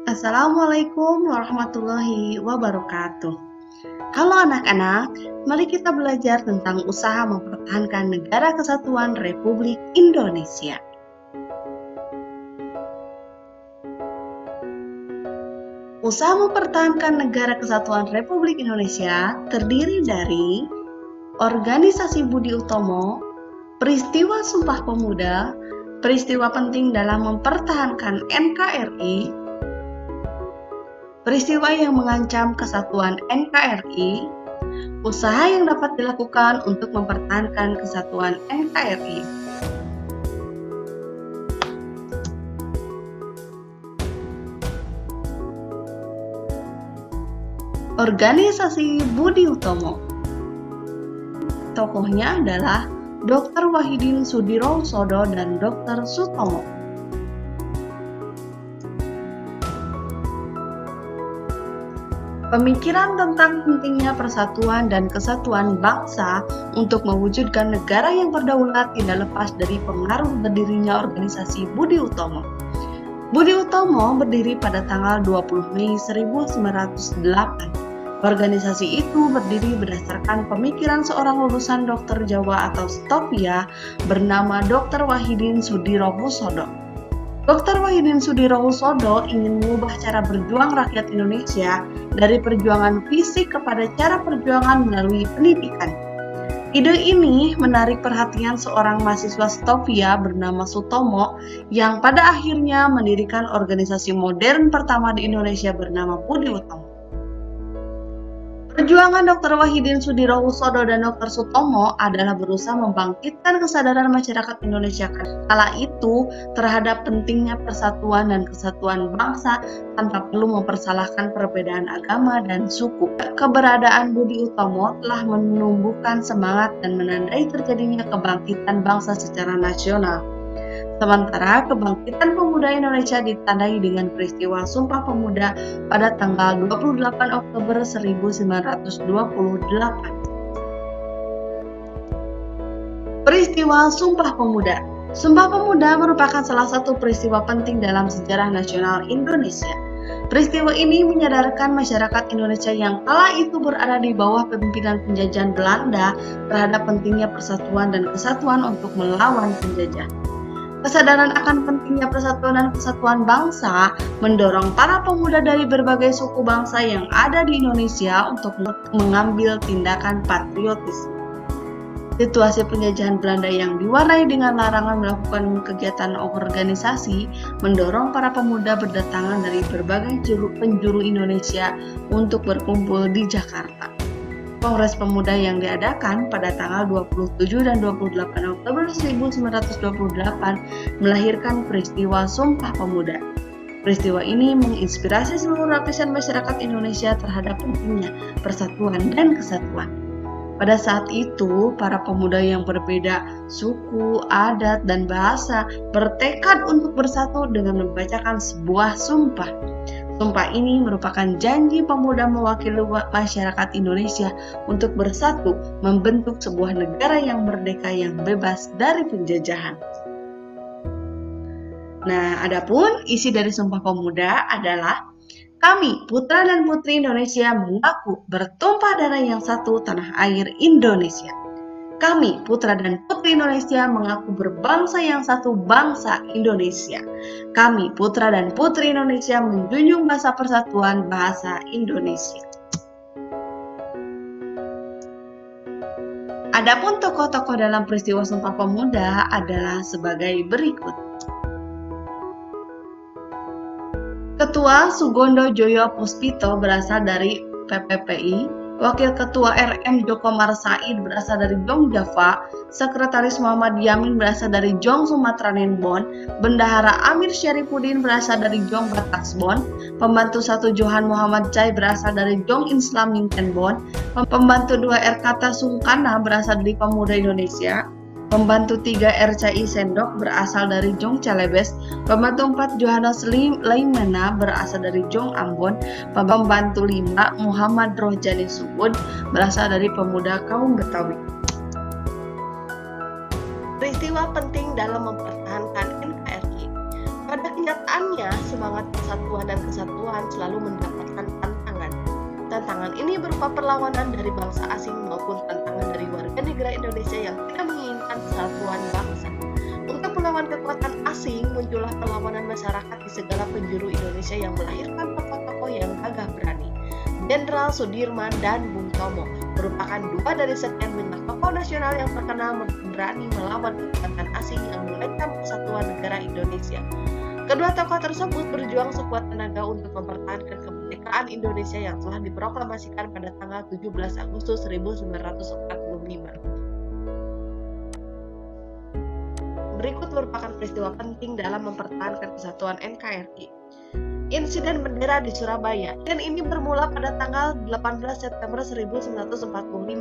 Assalamualaikum warahmatullahi wabarakatuh. Halo anak-anak, mari kita belajar tentang usaha mempertahankan Negara Kesatuan Republik Indonesia. Usaha mempertahankan Negara Kesatuan Republik Indonesia terdiri dari Organisasi Budi Utomo, Peristiwa Sumpah Pemuda, peristiwa penting dalam mempertahankan NKRI, peristiwa yang mengancam kesatuan NKRI, usaha yang dapat dilakukan untuk mempertahankan kesatuan NKRI. Organisasi Budi Utomo. Tokohnya adalah Dr. Wahidin Sudirohusodo dan Dr. Sutomo. Pemikiran tentang pentingnya persatuan dan kesatuan bangsa untuk mewujudkan negara yang berdaulat tidak lepas dari pengaruh berdirinya organisasi Budi Utomo. Budi Utomo berdiri pada tanggal 20 Mei 1908. Organisasi itu berdiri berdasarkan pemikiran seorang lulusan dokter Jawa atau Stopia bernama Dr. Wahidin Sudirohusodo. Dr. Wahidin Sudirohusodo ingin mengubah cara berjuang rakyat Indonesia dari perjuangan fisik kepada cara perjuangan melalui pendidikan. Ide ini menarik perhatian seorang mahasiswa Stopia bernama Sutomo yang pada akhirnya mendirikan organisasi modern pertama di Indonesia bernama Budi Utomo. Perjuangan Dr. Wahidin Sudirohusodo dan Dr. Sutomo adalah berusaha membangkitkan kesadaran masyarakat Indonesia kala itu terhadap pentingnya persatuan dan kesatuan bangsa tanpa perlu mempersalahkan perbedaan agama dan suku. Keberadaan Budi Utomo telah menumbuhkan semangat dan menandai terjadinya kebangkitan bangsa secara nasional. Sementara kebangkitan pemuda Indonesia ditandai dengan peristiwa Sumpah Pemuda pada tanggal 28 Oktober 1928. Peristiwa Sumpah Pemuda. Sumpah Pemuda merupakan salah satu peristiwa penting dalam sejarah nasional Indonesia. Peristiwa ini menyadarkan masyarakat Indonesia yang kala itu berada di bawah pemimpinan penjajahan Belanda terhadap pentingnya persatuan dan kesatuan untuk melawan penjajah. Kesadaran akan pentingnya persatuan dan kesatuan bangsa mendorong para pemuda dari berbagai suku bangsa yang ada di Indonesia untuk mengambil tindakan patriotis. Situasi penjajahan Belanda yang diwarnai dengan larangan melakukan kegiatan organisasi mendorong para pemuda berdatangan dari berbagai penjuru Indonesia untuk berkumpul di Jakarta. Kongres Pemuda yang diadakan pada tanggal 27 dan 28 Oktober 1928 melahirkan peristiwa Sumpah Pemuda. Peristiwa ini menginspirasi seluruh lapisan masyarakat Indonesia terhadap pentingnya persatuan dan kesatuan. Pada saat itu, para pemuda yang berbeda suku, adat, dan bahasa bertekad untuk bersatu dengan membacakan sebuah sumpah. Sumpah ini merupakan janji pemuda mewakili masyarakat Indonesia untuk bersatu membentuk sebuah negara yang merdeka yang bebas dari penjajahan. Nah, adapun isi dari Sumpah Pemuda adalah kami, putra dan putri Indonesia, mengaku bertumpah darah yang satu tanah air Indonesia. Kami, putra dan putri Indonesia, mengaku berbangsa yang satu bangsa Indonesia. Kami, putra dan putri Indonesia, menjunjung bahasa persatuan bahasa Indonesia. Adapun tokoh-tokoh dalam peristiwa Sumpah Pemuda adalah sebagai berikut. Ketua Sugondo Joyo Puspito berasal dari PPPI, Wakil Ketua RM Joko Marsaid berasal dari Jong Java, Sekretaris Muhammad Yamin berasal dari Jong Sumatera Nenbon, Bendahara Amir Syarifuddin berasal dari Jong Bataksbon, Pembantu 1 Johan Muhammad Cai berasal dari Jong Islam Nintenbon, Pembantu 2 Erkata Sungkana berasal dari Pemuda Indonesia, Pembantu 3 RCI Sendok berasal dari Jong Celebes, Pembantu 4 Johannes Laimena berasal dari Jong Ambon, Pembantu 5 Muhammad Rohjani Subud berasal dari Pemuda Kaum Betawi. Peristiwa penting dalam mempertahankan NKRI. Pada Kenyataannya, semangat persatuan dan kesatuan selalu mendapatkan tantangan. Tantangan ini berupa perlawanan dari bangsa asing maupun tantangan dari warga negara Indonesia yang tidak menginginkan persatuan bangsa. Untuk melawan kekuatan asing, muncullah perlawanan masyarakat di segala penjuru Indonesia yang melahirkan tokoh-tokoh yang gagah berani. Jenderal Sudirman dan Bung Tomo merupakan dua dari sekian banyak tokoh nasional yang terkenal berani melawan kekuatan asing yang mengancam persatuan negara Indonesia. Kedua tokoh tersebut berjuang sekuat tenaga untuk mempertahankan kemerdekaan Indonesia yang telah diproklamasikan pada tanggal 17 Agustus 1945. Berikut merupakan peristiwa penting dalam mempertahankan kesatuan NKRI. Insiden bendera di Surabaya, dan ini bermula pada tanggal 18 September 1945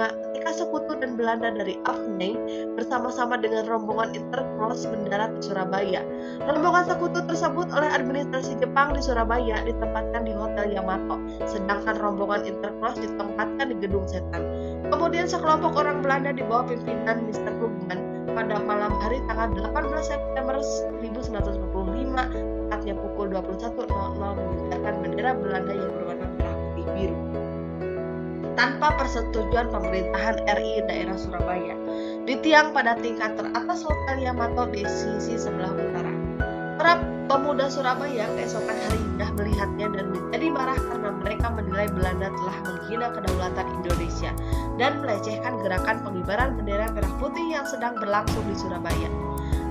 ketika Sekutu dan Belanda dari Afney bersama-sama dengan rombongan Intercross mendarat di Surabaya. Rombongan Sekutu tersebut oleh administrasi Jepang di Surabaya ditempatkan di Hotel Yamato, sedangkan rombongan Intercross ditempatkan di Gedung Setan. Kemudian sekelompok orang Belanda di bawah pimpinan Mr. Krugman pada malam hari tanggal 18 September 1945 tepatnya pukul 21.00 mengibarkan bendera Belanda yang berwarna merah putih biru tanpa persetujuan pemerintahan RI daerah Surabaya di tiang pada tingkat teratas Hotel Yamato di sisi sebelah utara. Para pemuda Surabaya keesokan hari sudah melihatnya dan menjadi marah karena mereka menilai Belanda telah menghina kedaulatan Indonesia dan melecehkan gerakan pengibaran bendera merah putih yang sedang berlangsung di Surabaya.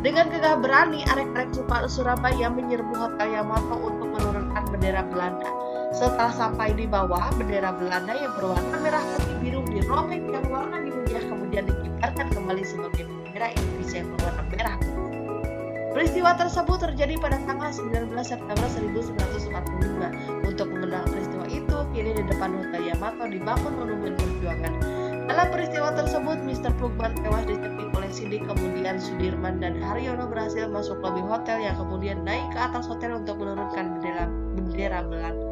Dengan gagah berani, arek-arek Surabaya menyerbu Hotel Yamato untuk menurunkan bendera Belanda. Setelah sampai di bawah, bendera Belanda yang berwarna merah putih biru dirobek yang warna birunya kemudian dikibarkan kembali sebagai bendera Indonesia yang berwarna merah putih. Peristiwa tersebut terjadi pada tanggal 19 September 1945. Untuk memenang peristiwa itu, kini di depan Hotel Yamato dibangun monumen perjuangan. Dalam peristiwa tersebut, Mr. Krugman tewas dicepit oleh Sidik, kemudian Sudirman dan Haryono berhasil masuk lobi hotel yang kemudian naik ke atas hotel untuk menurunkan bendera Belanda.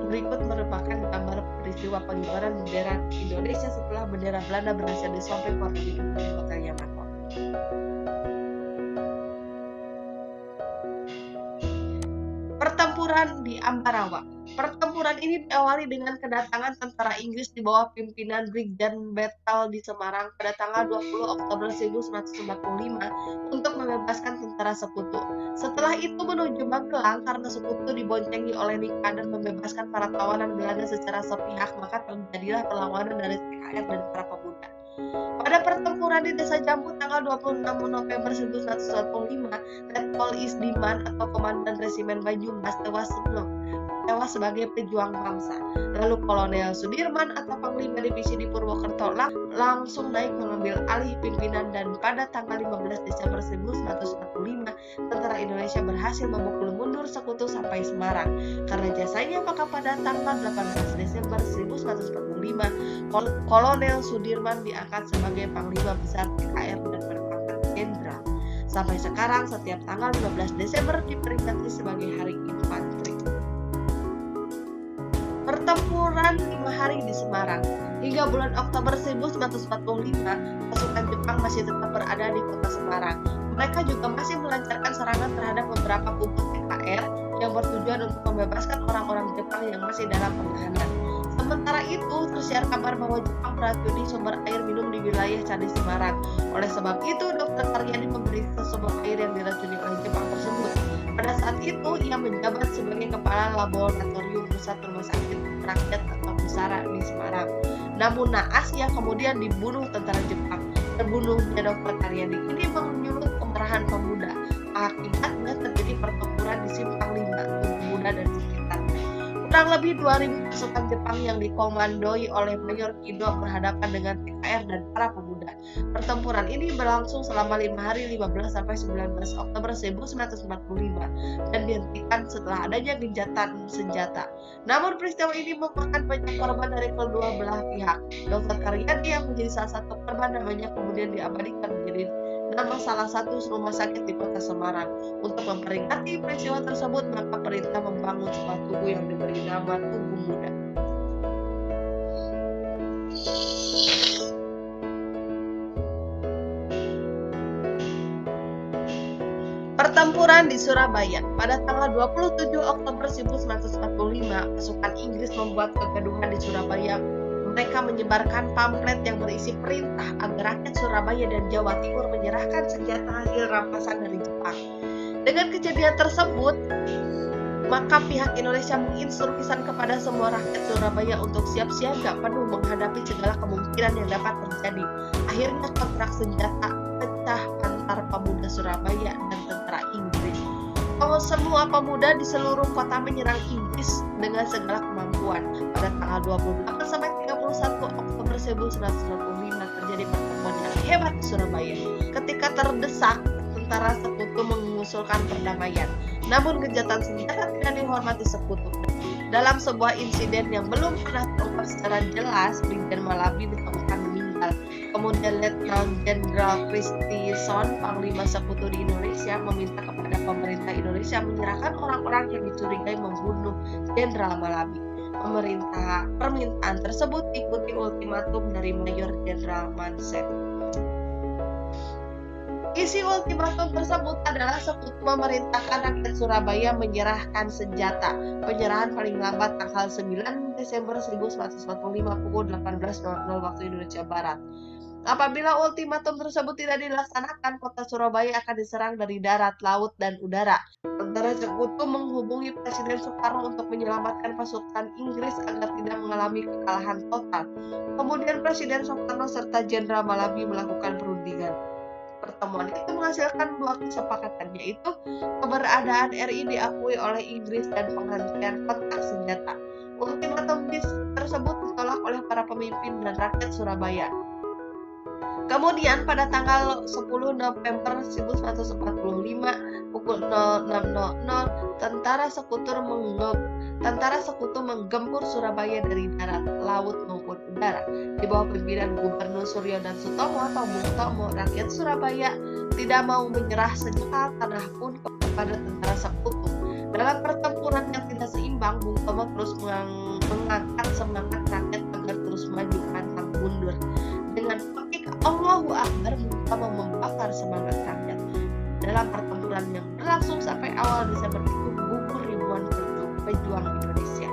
Berikut merupakan gambar peristiwa pengibaran bendera Indonesia setelah bendera Belanda berhasil disobek warna biru di Hotel Yamato. Pertempuran di Ambarawa. Pertempuran ini diawali dengan kedatangan tentara Inggris di bawah pimpinan Brigjen Bethel di Semarang pada tanggal 20 Oktober 1945 untuk membebaskan tentara Sekutu. Setelah itu menuju Magelang karena Sekutu diboncengi oleh Nika dan membebaskan para tawanan Belanda secara sepihak, maka terjadilah perlawanan dari TKR dan para pemuda. Pada pertempuran di Desa Jambu tanggal 26 November 1945, Letkol Isdiman atau Komandan Resimen Banyumas tewas sebagai pejuang bangsa. Lalu Kolonel Sudirman atau Panglima Divisi di Purwokerto langsung naik mengambil alih pimpinan dan pada tanggal 15 Desember 1945 tentara Indonesia berhasil memukul mundur Sekutu sampai Semarang. Karena jasanya maka pada tanggal 18 Desember 1945 Kolonel Sudirman diangkat sebagai Panglima Besar TKR dan berpangkat Jenderal. Sampai sekarang setiap tanggal 15 Desember diperingati sebagai Hari Infanteri. Pertempuran 5 hari di Semarang. Hingga bulan Oktober 1945, pasukan Jepang masih tetap berada di kota Semarang. Mereka juga masih melancarkan serangan terhadap beberapa punggung TKR yang bertujuan untuk membebaskan orang-orang Jepang yang masih dalam penahanan. Sementara itu, tersiar kabar bahwa Jepang meracuni sumber air minum di wilayah Candi Semarang. Oleh sebab itu, Dr. Karyadi memeriksa sumber air yang diracuni oleh Jepang tersebut. Pada saat itu, ia menjabat sebagai Kepala Laboratorium Pusat Rumah Sakit Rakyat atau Pusara di Semarang. Namun naas ia kemudian dibunuh tentara Jepang. Terbunuhnya Dr. Karyadi ini menyulut kemarahan pemuda. Akibatnya terjadi pertempuran di Simpang 5, Pemuda dan sekitarnya. Kurang lebih 2.000 pasukan Jepang yang dikomandoi oleh Mayor Kido berhadapan dengan TKR dan para pemuda. Pertempuran ini berlangsung selama 5 hari 15 sampai 19 Oktober 1945 dan dihentikan setelah adanya gencatan senjata. Namun peristiwa ini memakan banyak korban dari kedua belah pihak. Dr. Karyadi yang menjadi salah satu korban namanya kemudian diabadikan menjadi nama salah satu rumah sakit di kota Semarang. Untuk memperingati peristiwa tersebut, maka perintah membangun sebuah tugu yang diberi nama Tugu Muda. Pertempuran di Surabaya. Pada tanggal 27 Oktober 1945, pasukan Inggris membuat kegaduhan di Surabaya. Mereka menyebarkan pamflet yang berisi perintah agar rakyat Surabaya dan Jawa Timur menyerahkan senjata hasil rampasan dari Jepang. Dengan kejadian tersebut, maka pihak Indonesia menginstruksikan kepada semua rakyat Surabaya untuk siap siaga penuh menghadapi segala kemungkinan yang dapat terjadi. Akhirnya kontrak senjata pecah antar pemuda Surabaya dan tentara Inggris. Semua pemuda di seluruh kota menyerang Inggris dengan segala kemampuan. Pada tanggal 28 sampai 31 Oktober 1945 terjadi pertemuan yang hebat di Surabaya. Ketika terdesak, tentara sekutu mengusulkan perdamaian. Namun gencatan senjata tidak dihormati sekutu. Dalam sebuah insiden yang belum pernah terungkap secara jelas, Brigjen Malabi ditemukan meninggal. Kemudian Letnan Jenderal Christison, Panglima Sekutu di Indonesia, meminta kepada pemerintah Indonesia menyerahkan orang-orang yang dicurigai membunuh Jenderal Malabi. Permintaan tersebut diikuti ultimatum dari Mayor Jenderal Manset. Isi ultimatum tersebut adalah sekutu memerintahkan rakyat Surabaya menyerahkan senjata. Penyerahan paling lambat tanggal 9 Desember 1945 pukul 18.00 waktu Indonesia Barat. Apabila ultimatum tersebut tidak dilaksanakan, kota Surabaya akan diserang dari darat, laut, dan udara. Tentara sekutu menghubungi Presiden Soekarno untuk menyelamatkan pasukan Inggris agar tidak mengalami kekalahan total. Kemudian Presiden Soekarno serta Jenderal Malabi melakukan perundingan. Pertemuan itu menghasilkan dua kesepakatan, yaitu keberadaan RI diakui oleh Inggris dan penghentian kontak senjata. Ultimatum tersebut ditolak oleh para pemimpin dan rakyat Surabaya. Kemudian pada tanggal 10 November 1945 pukul 06.00 tentara sekutu menggempur Surabaya dari darat, laut maupun udara. Di bawah pimpinan Gubernur Suryo dan Sutomo atau Bung Tomo, rakyat Surabaya tidak mau menyerah sejuta tanah pun kepada tentara sekutu. Dalam pertempuran yang tidak seimbang, Bung Tomo terus mengangkat semangat rakyat agar terus maju pantang mundur. Dengan ketika Allahu Akbar, Bung Tomo membakar semangat rakyat. Dalam pertempuran yang berlangsung sampai awal Desember itu gugur ribuan pejuang Indonesia.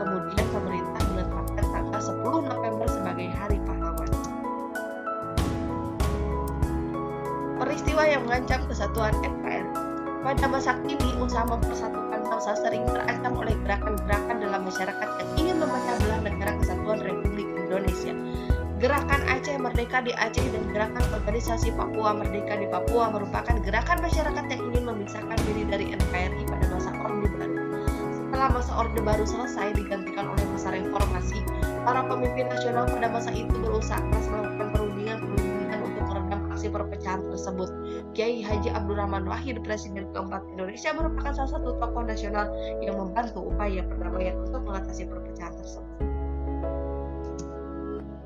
Kemudian pemerintah menetapkan tanggal 10 November sebagai Hari Pahlawan. Peristiwa yang mengancam kesatuan NKRI. Pada masa kini, usaha mempersatukan bangsa sering terancam oleh gerakan-gerakan dalam masyarakat yang ingin memecah belah negara kesatuan Republik Indonesia. Gerakan Aceh Merdeka di Aceh dan gerakan organisasi Papua Merdeka di Papua merupakan gerakan masyarakat yang ingin memisahkan diri dari NKRI pada masa Orde Baru. Setelah masa Orde Baru selesai digantikan oleh masa reformasi, para pemimpin nasional pada masa itu berusaha keras melakukan perundingan untuk meredam aksi perpecahan tersebut. Kiai Haji Abdurrahman Wahid, Presiden keempat Indonesia, merupakan salah satu tokoh nasional yang membantu upaya perdamaian untuk mengatasi perpecahan tersebut.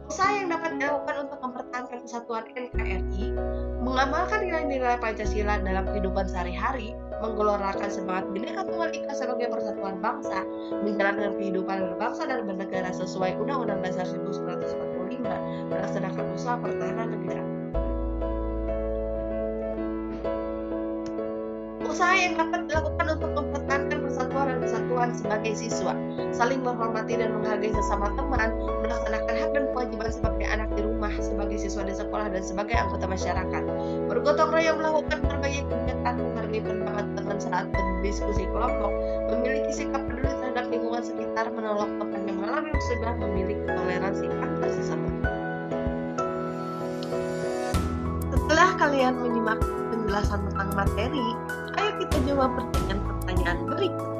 Usaha yang dapat dilakukan untuk mempertahankan kesatuan NKRI, mengamalkan nilai-nilai Pancasila dalam kehidupan sehari-hari, menggelorakan semangat Bhinneka Tunggal Ika sebagai persatuan bangsa, menjalankan kehidupan berbangsa dan bernegara sesuai Undang-Undang Dasar 1945, melaksanakan usaha pertahanan negara. Usaha yang dapat dilakukan untuk mempertahankan persatuan dan kesatuan sebagai siswa, saling menghormati dan menghargai sesama teman, melaksanakan hak dan kewajiban sebagai anak di rumah, sebagai siswa di sekolah, dan sebagai anggota masyarakat. Bergotong royong melakukan berbagai kegiatan, menghargai pendapat teman saat berdiskusi kelompok, memiliki sikap peduli terhadap lingkungan sekitar, menolong teman yang mengalami musibah, memiliki toleransi antar sesama. Setelah kalian menyimak penjelasan tentang materi, ayo kita jawab pertanyaan berikut.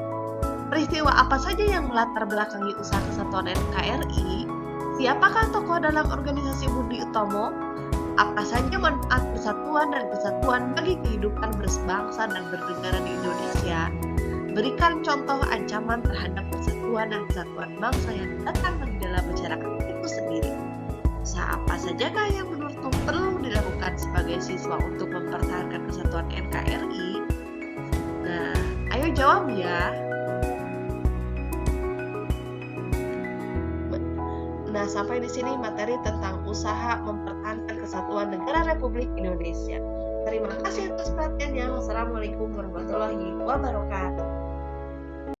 Peristiwa apa saja yang melatar belakangi usaha kesatuan NKRI? Siapakah tokoh dalam organisasi Budi Utomo? Apa saja manfaat persatuan dan kesatuan bagi kehidupan berbangsa dan bernegara di Indonesia? Berikan contoh ancaman terhadap persatuan dan kesatuan bangsa yang datang dari dalam masyarakat itu sendiri. Usaha apa sajakah yang menurutmu perlu dilakukan sebagai siswa untuk mempertahankan kesatuan NKRI? Nah, ayo jawab ya. Nah, sampai di sini materi tentang usaha mempertahankan kesatuan negara Republik Indonesia. Terima kasih atas perhatiannya. Wassalamualaikum warahmatullahi wabarakatuh.